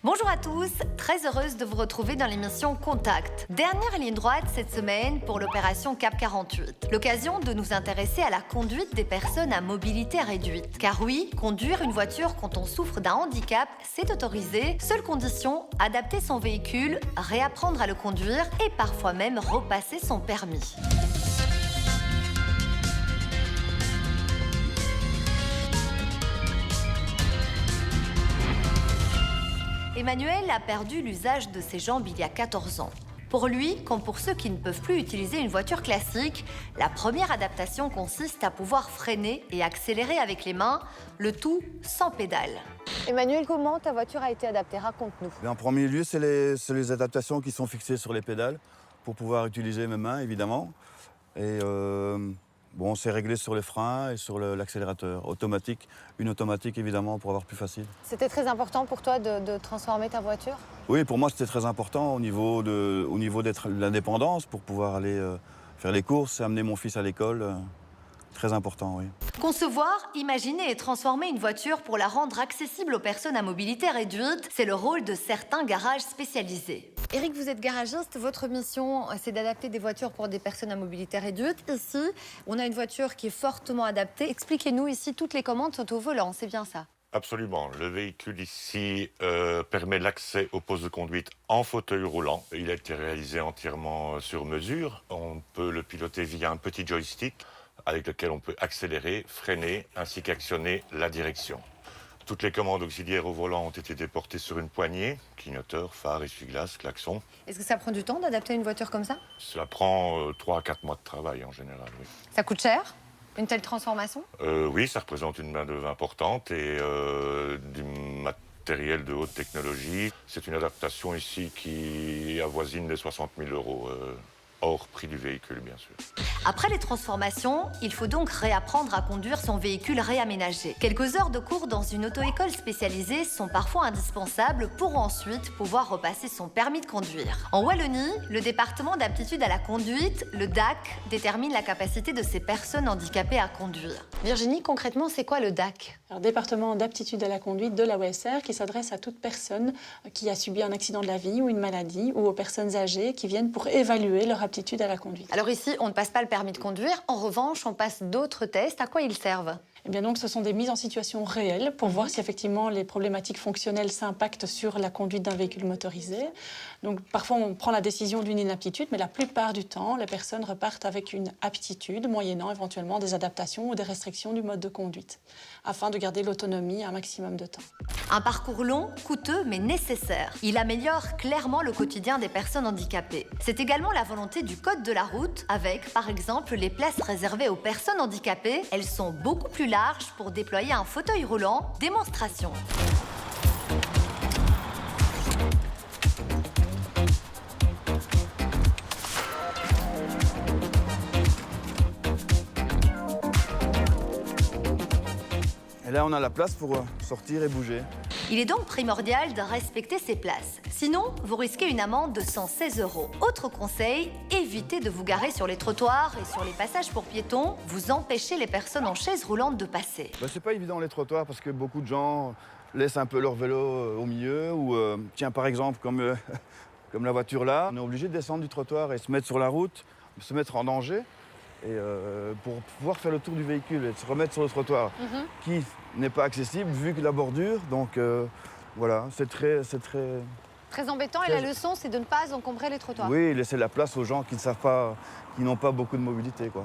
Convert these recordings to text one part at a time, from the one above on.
Bonjour à tous, très heureuse de vous retrouver dans l'émission Contact. Dernière ligne droite cette semaine pour l'opération CAP 48. L'occasion de nous intéresser à la conduite des personnes à mobilité réduite. Car oui, conduire une voiture quand on souffre d'un handicap, c'est autorisé. Seule condition, adapter son véhicule, réapprendre à le conduire et parfois même repasser son permis. Emmanuel a perdu l'usage de ses jambes il y a 14 ans. Pour lui, comme pour ceux qui ne peuvent plus utiliser une voiture classique, la première adaptation consiste à pouvoir freiner et accélérer avec les mains, le tout sans pédale. Emmanuel, comment ta voiture a été adaptée? Raconte-nous. En premier lieu, c'est les adaptations qui sont fixées sur les pédales pour pouvoir utiliser mes mains, évidemment. Et c'est réglé sur les freins et sur l'accélérateur automatique. Une automatique, évidemment, pour avoir plus facile. C'était très important pour toi de transformer ta voiture? Oui, pour moi, c'était très important au niveau d'être l'indépendance pour pouvoir aller faire les courses et amener mon fils à l'école. Très important, oui. Concevoir, imaginer et transformer une voiture pour la rendre accessible aux personnes à mobilité réduite, c'est le rôle de certains garages spécialisés. Eric, vous êtes garagiste. Votre mission, c'est d'adapter des voitures pour des personnes à mobilité réduite. Ici, on a une voiture qui est fortement adaptée. Expliquez-nous, ici, toutes les commandes sont au volant, c'est bien ça? Absolument. Le véhicule ici permet l'accès au poste de conduite en fauteuil roulant. Il a été réalisé entièrement sur mesure. On peut le piloter via un petit joystick avec lequel on peut accélérer, freiner, ainsi qu'actionner la direction. Toutes les commandes auxiliaires au volant ont été déportées sur une poignée, clignoteur, phare, essuie-glace, klaxon. Est-ce que ça prend du temps d'adapter une voiture comme ça? Cela prend 3 à 4 mois de travail en général, oui. Ça coûte cher, une telle transformation? Oui, ça représente une main-d'œuvre importante et du matériel de haute technologie. C'est une adaptation ici qui avoisine les 60 000 €, hors prix du véhicule, bien sûr. Après les transformations, il faut donc réapprendre à conduire son véhicule réaménagé. Quelques heures de cours dans une auto-école spécialisée sont parfois indispensables pour ensuite pouvoir repasser son permis de conduire. En Wallonie, le département d'aptitude à la conduite, le DAC, détermine la capacité de ces personnes handicapées à conduire. Virginie, concrètement, c'est quoi le DAC? Alors, département d'aptitude à la conduite de la OSR qui s'adresse à toute personne qui a subi un accident de la vie ou une maladie ou aux personnes âgées qui viennent pour évaluer leur aptitude à la conduite. Alors ici, on ne passe pas le permis de conduire. En revanche, on passe d'autres tests. À quoi ils servent? Eh bien donc, ce sont des mises en situation réelles pour voir si effectivement les problématiques fonctionnelles s'impactent sur la conduite d'un véhicule motorisé. Donc parfois on prend la décision d'une inaptitude, mais la plupart du temps, les personnes repartent avec une aptitude, moyennant éventuellement des adaptations ou des restrictions du mode de conduite, afin de garder l'autonomie un maximum de temps. Un parcours long, coûteux, mais nécessaire. Il améliore clairement le quotidien des personnes handicapées. C'est également la volonté du Code de la route, avec, par exemple, les places réservées aux personnes handicapées. Elles sont beaucoup plus larges pour déployer un fauteuil roulant. Démonstration. Et là, on a la place pour sortir et bouger. Il est donc primordial de respecter ces places. Sinon, vous risquez une amende de 116 €. Autre conseil, évitez de vous garer sur les trottoirs et sur les passages pour piétons. Vous empêchez les personnes en chaise roulante de passer. C'est pas évident les trottoirs parce que beaucoup de gens laissent un peu leur vélo au milieu ou par exemple comme la voiture là, on est obligé de descendre du trottoir et se mettre sur la route, se mettre en danger et pour pouvoir faire le tour du véhicule et se remettre sur le trottoir qui n'est pas accessible vu que la bordure. Donc voilà, c'est très Très embêtant. Et la leçon, c'est de ne pas encombrer les trottoirs. Oui, laisser la place aux gens qui ne savent pas, qui n'ont pas beaucoup de mobilité, quoi.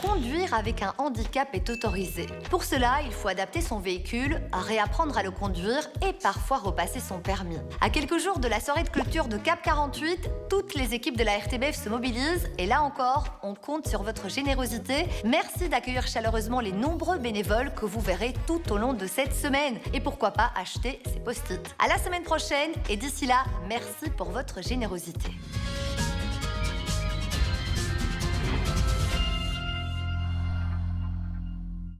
Conduire avec un handicap est autorisé. Pour cela, il faut adapter son véhicule, réapprendre à le conduire et parfois repasser son permis. À quelques jours de la soirée de clôture de CAP 48, toutes les équipes de la RTBF se mobilisent et là encore, on compte sur votre générosité. Merci d'accueillir chaleureusement les nombreux bénévoles que vous verrez tout au long de cette semaine. Et pourquoi pas acheter ces post-it. À la semaine prochaine et d'ici là, merci pour votre générosité.